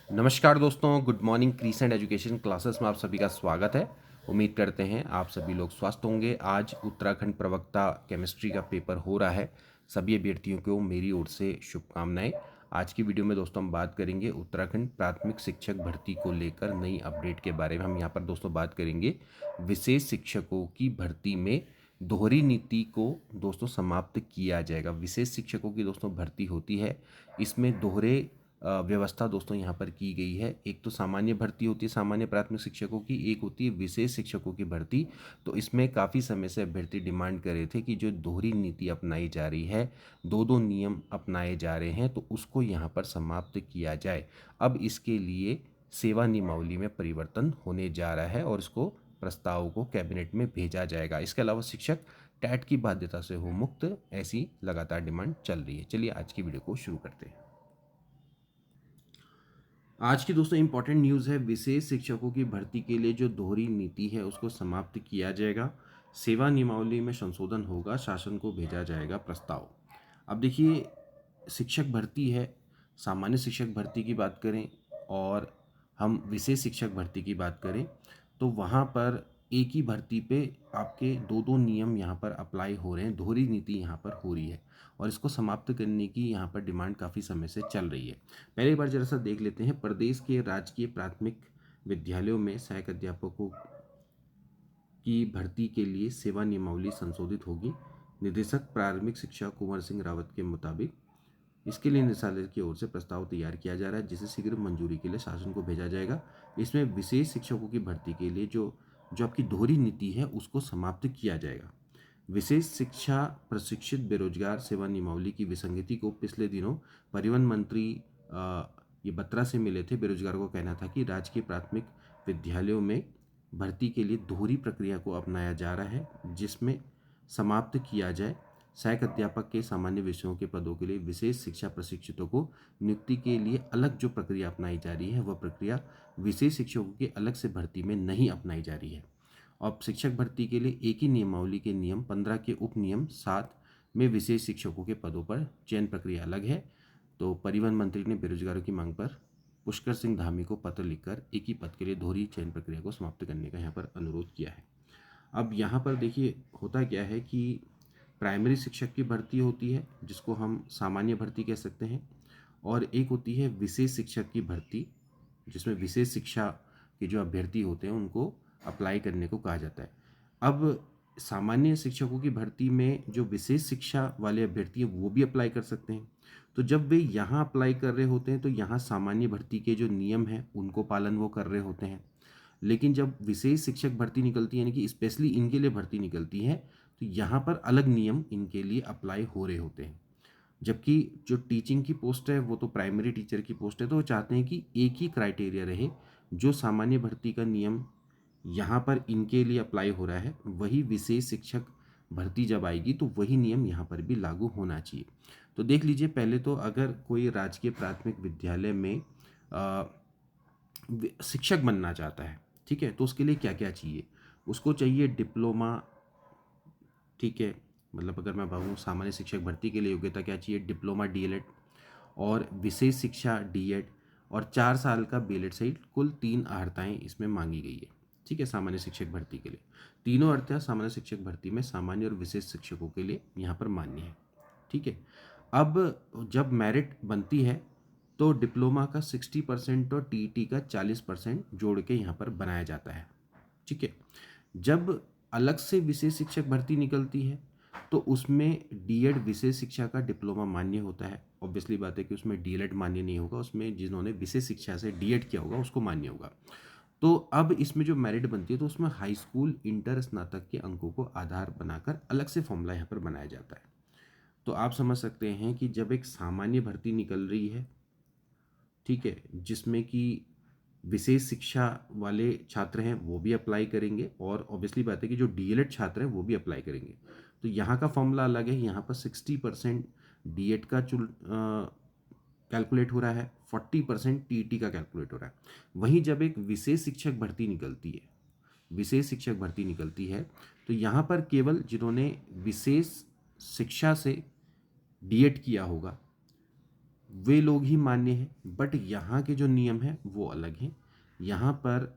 नमस्कार दोस्तों, good morning. Crescent education classes में आप सभी का स्वागत है। उम्मीद करते हैं आप सभी लोग स्वस्थ होंगे। आज उत्तराखंड प्रवक्ता केमिस्ट्री का पेपर हो रहा है। सभी अभ्यर्थियों को मेरी ओर से शुभकामनाएं। आज की वीडियो में दोस्तों हम बात करेंगे उत्तराखंड प्राथमिक शिक्षक भर्ती को लेकर नई अपडेट के बारे में। हम यहाँ पर दोस्तों बात करेंगे विशेष शिक्षकों की भर्ती में दोहरी नीति को दोस्तों समाप्त किया जाएगा। विशेष शिक्षकों की दोस्तों भर्ती होती है, इसमें दोहरे व्यवस्था दोस्तों यहाँ पर की गई है। एक तो सामान्य भर्ती होती है सामान्य प्राथमिक शिक्षकों की, एक होती है विशेष शिक्षकों की भर्ती। तो इसमें काफ़ी समय से अभ्यर्थी डिमांड कर रहे थे कि जो दोहरी नीति अपनाई जा रही है, दो दो नियम अपनाए जा रहे हैं, तो उसको यहाँ पर समाप्त किया जाए। अब इसके लिए सेवा नियमावली में परिवर्तन होने जा रहा है और इसको प्रस्ताव को कैबिनेट में भेजा जाएगा। इसके अलावा शिक्षक टैट की बाध्यता से हो मुक्त, ऐसी लगातार डिमांड चल रही है। चलिए आज की वीडियो को शुरू करते हैं। आज की दोस्तों इंपॉर्टेंट न्यूज़ है, विशेष शिक्षकों की भर्ती के लिए जो दोहरी नीति है उसको समाप्त किया जाएगा। सेवा नियमावली में संशोधन होगा, शासन को भेजा जाएगा प्रस्ताव। अब देखिए, शिक्षक भर्ती है, सामान्य शिक्षक भर्ती की बात करें और हम विशेष शिक्षक भर्ती की बात करें तो वहाँ पर एक ही भर्ती पे आपके दो दो नियम यहाँ पर अप्लाई हो रहे हैं। दोहरी नीति यहाँ पर हो रही है और इसको समाप्त करने की यहाँ पर डिमांड काफ़ी समय से चल रही है। पहले बार जरा सा देख लेते हैं। प्रदेश के राजकीय प्राथमिक विद्यालयों में सहायक अध्यापकों की भर्ती के लिए सेवा नियमावली संशोधित होगी। निदेशक प्रारंभिक शिक्षा कुंवर सिंह रावत के मुताबिक इसके लिए निदेशालय की ओर से प्रस्ताव तैयार किया जा रहा है, जिसे शीघ्र मंजूरी के लिए शासन को भेजा जाएगा। इसमें विशेष शिक्षकों की भर्ती के लिए जो जो आपकी दोहरी नीति है उसको समाप्त किया जाएगा। विशेष शिक्षा प्रशिक्षित बेरोजगार सेवा नियमावली की विसंगति को पिछले दिनों परिवहन मंत्री ये बत्रा से मिले थे। बेरोजगारों को कहना था कि राजकीय प्राथमिक विद्यालयों में भर्ती के लिए दोहरी प्रक्रिया को अपनाया जा रहा है, जिसमें समाप्त किया जाए। सहायक अध्यापक के सामान्य विषयों के पदों के लिए विशेष शिक्षा प्रशिक्षितों को नियुक्ति के लिए अलग जो प्रक्रिया अपनाई जा रही है, वह प्रक्रिया विशेष शिक्षकों की अलग से भर्ती में नहीं अपनाई जा रही है। अब शिक्षक भर्ती के लिए एक ही नियमावली के नियम 15 के उप नियम 7 में विशेष शिक्षकों के पदों पर चयन प्रक्रिया अलग है। तो परिवहन मंत्री ने बेरोजगारों की मांग पर पुष्कर सिंह धामी को पत्र लिखकर एक ही पद के लिए दोहरी चयन प्रक्रिया को समाप्त करने का यहाँ पर अनुरोध किया है। अब यहाँ पर देखिए होता क्या है कि प्राइमरी शिक्षक की भर्ती होती है, जिसको हम सामान्य भर्ती कह सकते हैं, और एक होती है विशेष शिक्षक की भर्ती, जिसमें विशेष शिक्षा के जो अभ्यर्थी होते हैं उनको अप्लाई करने को कहा जाता है। अब सामान्य शिक्षकों की भर्ती में जो विशेष शिक्षा वाले अभ्यर्थी हैं वो भी अप्लाई कर सकते हैं। तो जब वे यहाँ अप्लाई कर रहे होते हैं तो यहाँ सामान्य भर्ती के जो नियम हैं उनको पालन वो कर रहे होते हैं, लेकिन जब विशेष शिक्षक भर्ती निकलती है, यानी कि स्पेशली इनके लिए भर्ती निकलती है, तो यहाँ पर अलग नियम इनके लिए अप्लाई हो रहे होते हैं। जबकि जो टीचिंग की पोस्ट है वो तो प्राइमरी टीचर की पोस्ट है, तो वो चाहते हैं कि एक ही क्राइटेरिया रहे। जो सामान्य भर्ती का नियम यहाँ पर इनके लिए अप्लाई हो रहा है, वही विशेष शिक्षक भर्ती जब आएगी तो वही नियम यहाँ पर भी लागू होना चाहिए। तो देख लीजिए, पहले तो अगर कोई राजकीय प्राथमिक विद्यालय में शिक्षक बनना चाहता है, ठीक है, तो उसके लिए क्या क्या चाहिए? उसको चाहिए डिप्लोमा, ठीक है, मतलब अगर मैं कहूँ सामान्य शिक्षक भर्ती के लिए योग्यता क्या चाहिए? डिप्लोमा डीएलएड और विशेष शिक्षा डीएड और 4 साल का बीएलएड सहित कुल 3 अर्हताएँ इसमें मांगी गई है, ठीक है, सामान्य शिक्षक भर्ती के लिए। तीनों अर्हता सामान्य शिक्षक भर्ती में सामान्य और विशेष शिक्षकों के लिए यहाँ पर मान्य है, ठीक है। अब जब मेरिट बनती है तो डिप्लोमा का 60% और टीईटी का 40% जोड़ के यहाँ पर बनाया जाता है, ठीक है। जब अलग से विशेष शिक्षक भर्ती निकलती है तो उसमें डीएड विशेष शिक्षा का डिप्लोमा मान्य होता है। ऑब्वियसली बात है कि उसमें डीएलएड मान्य नहीं होगा, उसमें जिन्होंने विशेष शिक्षा से डीएड किया होगा उसको मान्य होगा। तो अब इसमें जो मेरिट बनती है तो उसमें हाई स्कूल इंटर स्नातक के अंकों को आधार बनाकर अलग से फॉर्मूला यहाँ पर बनाया जाता है। तो आप समझ सकते हैं कि जब एक सामान्य भर्ती निकल रही है, ठीक है, जिसमें कि विशेष शिक्षा वाले छात्र हैं वो भी अप्लाई करेंगे और ऑब्वियसली बात है कि जो डीएलएड छात्र हैं वो भी अप्लाई करेंगे, तो यहाँ का फॉर्मूला अलग है। यहाँ पर 60% डीएड का कैलकुलेट हो रहा है, 40% टीईटी का कैलकुलेट हो रहा है। वहीं जब एक विशेष शिक्षक भर्ती निकलती है, विशेष शिक्षक भर्ती निकलती है, तो यहाँ पर केवल जिन्होंने विशेष शिक्षा से डीएड किया होगा वे लोग ही मान्य हैं, बट यहाँ के जो नियम हैं वो अलग हैं। यहाँ पर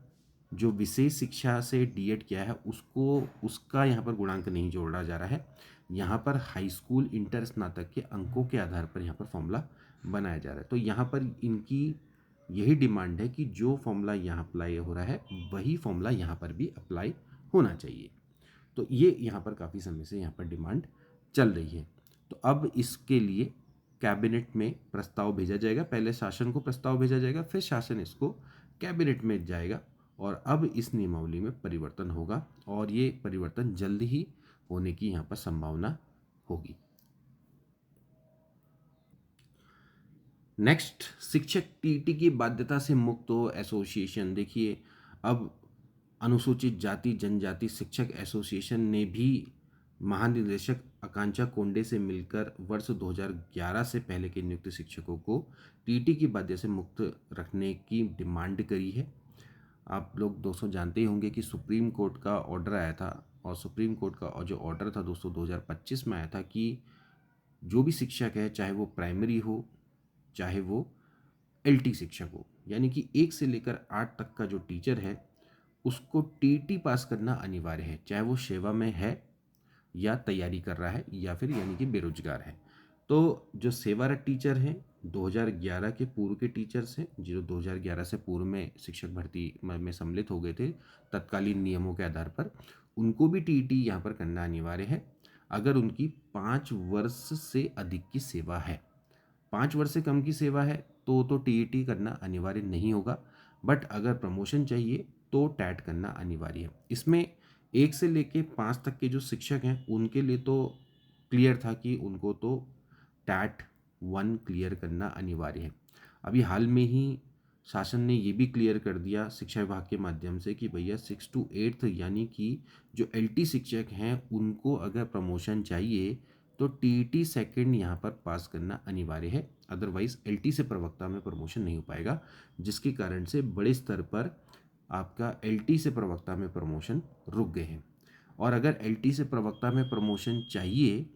जो विशेष शिक्षा से डीएड किया है उसको उसका यहाँ पर गुणांक नहीं जोड़ा जा रहा है। यहाँ पर हाई स्कूल इंटर स्नातक के अंकों के आधार पर यहाँ पर फॉर्मूला बनाया जा रहा है। तो यहाँ पर इनकी यही डिमांड है कि जो फॉर्मूला यहाँ अप्लाई हो रहा है वही फॉर्मूला यहाँ पर भी अप्लाई होना चाहिए। तो ये यहाँ पर काफ़ी समय से यहाँ पर डिमांड चल रही है। तो अब इसके लिए कैबिनेट में प्रस्ताव भेजा जाएगा। पहले शासन को प्रस्ताव भेजा जाएगा, फिर शासन इसको कैबिनेट में जाएगा और अब इस नियमावली में परिवर्तन होगा और ये परिवर्तन जल्द ही होने की यहाँ पर संभावना होगी। नेक्स्ट, शिक्षक टीटी की बाध्यता से मुक्त हो एसोसिएशन। देखिए, अब अनुसूचित जाति जनजाति शिक्षक एसोसिएशन ने भी महानिदेशक आकांक्षा कोंडे से मिलकर वर्ष 2011 से पहले के नियुक्त शिक्षकों को टीटी की बाध्यता से मुक्त रखने की डिमांड करी है। आप लोग दोस्तों जानते ही होंगे कि सुप्रीम कोर्ट का ऑर्डर आया था और सुप्रीम कोर्ट का जो ऑर्डर था दोस्तों 2025 में आया था कि जो भी शिक्षक है, चाहे वो प्राइमरी हो चाहे वो एलटी शिक्षक हो, यानी कि 1 से लेकर 8 तक का जो टीचर है उसको टीटी पास करना अनिवार्य है, चाहे वो सेवा में है या तैयारी कर रहा है या फिर यानी कि बेरोजगार है। तो जो सेवारत टीचर हैं 2011 के पूर्व के टीचर्स हैं जो 2011 से पूर्व में शिक्षक भर्ती में सम्मिलित हो गए थे तत्कालीन नियमों के आधार पर, उनको भी टीटी यहाँ पर करना अनिवार्य है अगर उनकी 5 वर्ष से अधिक की सेवा है। 5 वर्ष से कम की सेवा है तो टीईटी करना अनिवार्य नहीं होगा, बट अगर प्रमोशन चाहिए तो टैट करना अनिवार्य है। इसमें 1 से लेके 5 तक के जो शिक्षक हैं उनके लिए तो क्लियर था कि उनको तो टैट 1 क्लियर करना अनिवार्य है। अभी हाल में ही शासन ने ये भी क्लियर कर दिया शिक्षा विभाग के माध्यम से कि भैया 6 to 8 यानी कि जो एलटी शिक्षक हैं उनको अगर प्रमोशन चाहिए तो टीईटी सेकंड यहाँ पर पास करना अनिवार्य है, अदरवाइज एलटी से प्रवक्ता में प्रमोशन नहीं हो पाएगा, जिसके कारण से बड़े स्तर पर आपका एलटी से प्रवक्ता में प्रमोशन रुक गए हैं। और अगर एलटी से प्रवक्ता में प्रमोशन चाहिए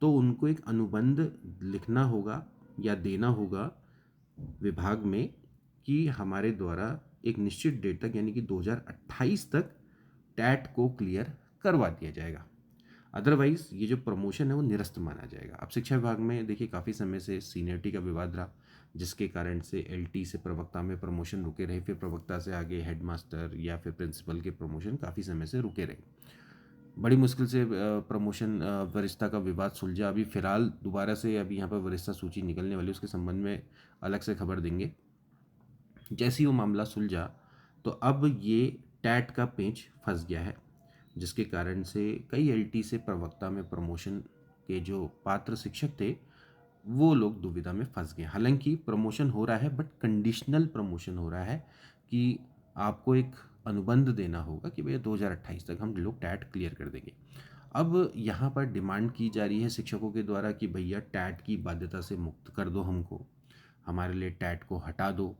तो उनको एक अनुबंध लिखना होगा या देना होगा विभाग में कि हमारे द्वारा एक निश्चित डेट तक यानी कि 2028 तक टैट को क्लियर करवा दिया जाएगा, अदरवाइज ये जो प्रमोशन है वो निरस्त माना जाएगा। अब शिक्षा विभाग में देखिए काफ़ी समय से सीनियरिटी का विवाद रहा, जिसके कारण से एलटी से प्रवक्ता में प्रमोशन रुके रहे, फिर प्रवक्ता से आगे हेडमास्टर या फिर प्रिंसिपल के प्रमोशन काफ़ी समय से रुके रहे। बड़ी मुश्किल से प्रमोशन वरिष्ठता का विवाद सुलझा। अभी फिलहाल दोबारा से अभी यहाँ पर वरिष्ठता सूची निकलने वाली, उसके संबंध में अलग से खबर देंगे। जैसे ही वो मामला सुलझा तो अब ये टैट का पेंच फंस गया है, जिसके कारण से कई एलटी से प्रवक्ता में प्रमोशन के जो पात्र शिक्षक थे वो लोग दुविधा में फंस गए। हालांकि प्रमोशन हो रहा है बट कंडीशनल प्रमोशन हो रहा है कि आपको एक अनुबंध देना होगा कि भैया 2028 तक हम लोग टैट क्लियर कर देंगे। अब यहाँ पर डिमांड की जा रही है शिक्षकों के द्वारा कि भैया टैट की बाध्यता से मुक्त कर दो हमको, हमारे लिए टैट को हटा दो,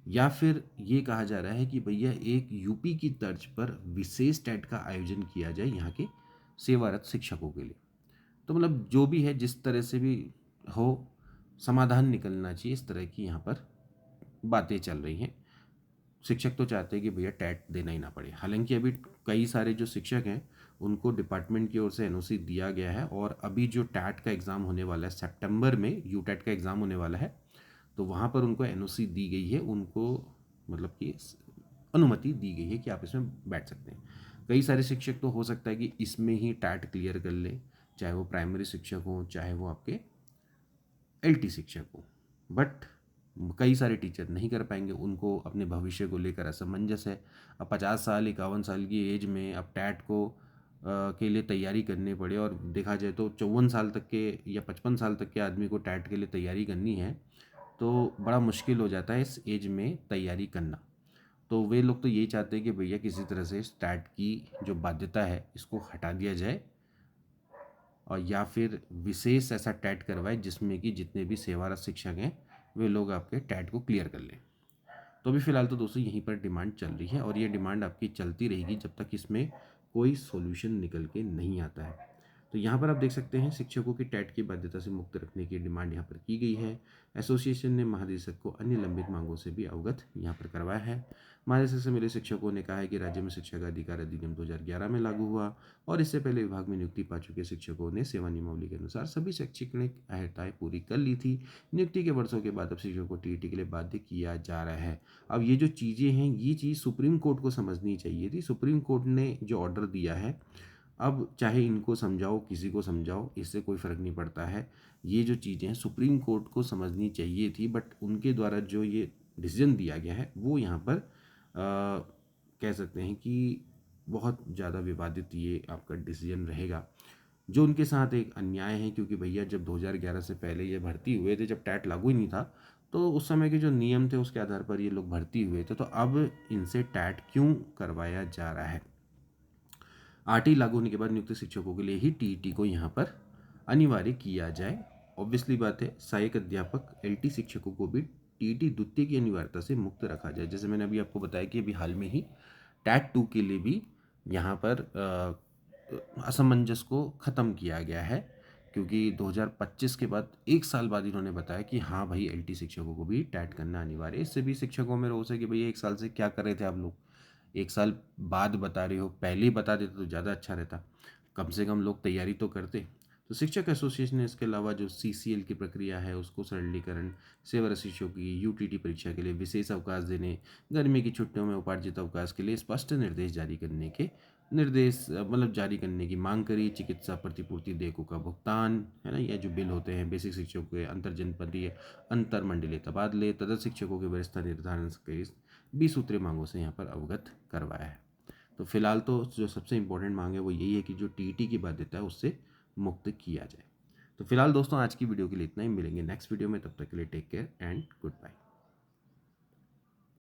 या फिर ये कहा जा रहा है कि भैया एक यूपी की तर्ज पर विशेष टैट का आयोजन किया जाए यहाँ के सेवारत शिक्षकों के लिए। तो मतलब जो भी है जिस तरह से भी हो समाधान निकलना चाहिए, इस तरह की यहाँ पर बातें चल रही हैं। शिक्षक तो चाहते हैं कि भैया टैट देना ही ना पड़े। हालांकि अभी कई सारे जो शिक्षक हैं उनको डिपार्टमेंट की ओर से एनओसी दिया गया है और अभी जो टैट का एग्ज़ाम होने वाला है सितंबर में, यू टैट का एग्ज़ाम होने वाला है, तो वहाँ पर उनको एनओसी दी गई है, उनको मतलब कि अनुमति दी गई है कि आप इसमें बैठ सकते हैं। कई सारे शिक्षक तो हो सकता है कि इसमें ही टैट क्लियर कर ले, चाहे वो प्राइमरी शिक्षक हो चाहे वो आपके एलटी शिक्षक हो, बट कई सारे टीचर नहीं कर पाएंगे, उनको अपने भविष्य को लेकर असमंजस है। अब 50 साल 51 साल की एज में अब टैट को के लिए तैयारी करनी पड़े, और देखा जाए तो 54 साल तक के या 55 साल तक के आदमी को टैट के लिए तैयारी करनी है तो बड़ा मुश्किल हो जाता है इस एज में तैयारी करना। तो वे लोग तो यही चाहते हैं कि भैया किसी तरह से इस टैट की जो बाध्यता है इसको हटा दिया जाए और या फिर विशेष ऐसा टैट करवाए जिसमें कि जितने भी सेवारत शिक्षक हैं वे लोग आपके टैट को क्लियर कर लें। तो अभी फ़िलहाल तो दोस्तों यहीं पर डिमांड चल रही है और ये डिमांड आपकी चलती रहेगी जब तक इसमें कोई सॉल्यूशन निकल के नहीं आता है। तो यहाँ पर आप देख सकते हैं शिक्षकों की टैट की बाध्यता से मुक्त रखने की डिमांड यहाँ पर की गई है। एसोसिएशन ने महानिदेशक को अन्य लंबित मांगों से भी अवगत यहाँ पर करवाया है। महानिदेशक से मिले शिक्षकों ने कहा है कि राज्य में शिक्षा का अधिकार अधिनियम 2011 में लागू हुआ और इससे पहले विभाग में नियुक्ति पा चुके शिक्षकों ने सेवा नियमावली के अनुसार सभी शैक्षणिक अहर्ताएं पूरी कर ली थी। नियुक्ति के वर्षों के बाद अब शिक्षकों को टीईटी के लिए बाध्य किया जा रहा है। अब ये जो चीज़ें हैं ये चीज़ सुप्रीम कोर्ट को समझनी चाहिए थी। सुप्रीम कोर्ट ने जो ऑर्डर दिया है, अब चाहे इनको समझाओ किसी को समझाओ, इससे कोई फ़र्क नहीं पड़ता है। ये जो चीज़ें हैं सुप्रीम कोर्ट को समझनी चाहिए थी, बट उनके द्वारा जो ये डिसीजन दिया गया है वो यहाँ पर कह सकते हैं कि बहुत ज़्यादा विवादित ये आपका डिसीजन रहेगा, जो उनके साथ एक अन्याय है। क्योंकि भैया जब 2011 से पहले ये भर्ती हुए थे, जब टैट लागू ही नहीं था, तो उस समय के जो नियम थे उसके आधार पर ये लोग भर्ती हुए थे, तो अब इनसे टैट क्यों करवाया जा रहा है। आरटी लागू होने के बाद नियुक्त शिक्षकों के लिए ही टीईटी को यहाँ पर अनिवार्य किया जाए। ऑब्वियसली बात है, सहायक अध्यापक एलटी शिक्षकों को भी टीईटी द्वितीय की अनिवार्यता से मुक्त रखा जाए। जैसे मैंने अभी आपको बताया कि अभी हाल में ही टैट 2 के लिए भी यहाँ पर असमंजस को ख़त्म किया गया है, क्योंकि 2025 के बाद 1 साल बाद इन्होंने बताया कि हाँ भाई एलटी शिक्षकों को भी टैट करना अनिवार्य है। इससे भी शिक्षकों में रोष है कि भैया 1 साल से क्या कर रहे थे आप लोग, 1 साल बाद बता रहे हो, पहले ही बता देते तो ज़्यादा अच्छा रहता, कम से कम लोग तैयारी तो करते। तो शिक्षक एसोसिएशन ने इसके अलावा जो सीसीएल की प्रक्रिया है उसको सरलीकरण, सेवा शिक्षकों की यूटीटी परीक्षा के लिए विशेष अवकाश देने, गर्मी की छुट्टियों में उपार्जित अवकाश के लिए स्पष्ट निर्देश जारी करने के जारी करने की मांग करी। चिकित्सा प्रतिपूर्ति देयकों का भुगतान है ना, या जो बिल होते हैं बेसिक शिक्षकों के अंतर जनपदीय अंतर मंडलीय तबादले, तदर्थ शिक्षकों के वरिष्ठता निर्धारण के 20 सूत्रीय मांगों से यहाँ पर अवगत करवाया है। तो फिलहाल तो जो सबसे इम्पोर्टेंट मांग है वो यही है कि जो टीईटी की बाध्यता है उससे मुक्त किया जाए। तो फिलहाल दोस्तों आज की वीडियो के लिए इतना ही, मिलेंगे नेक्स्ट वीडियो में, तब तक के लिए take care and good bye.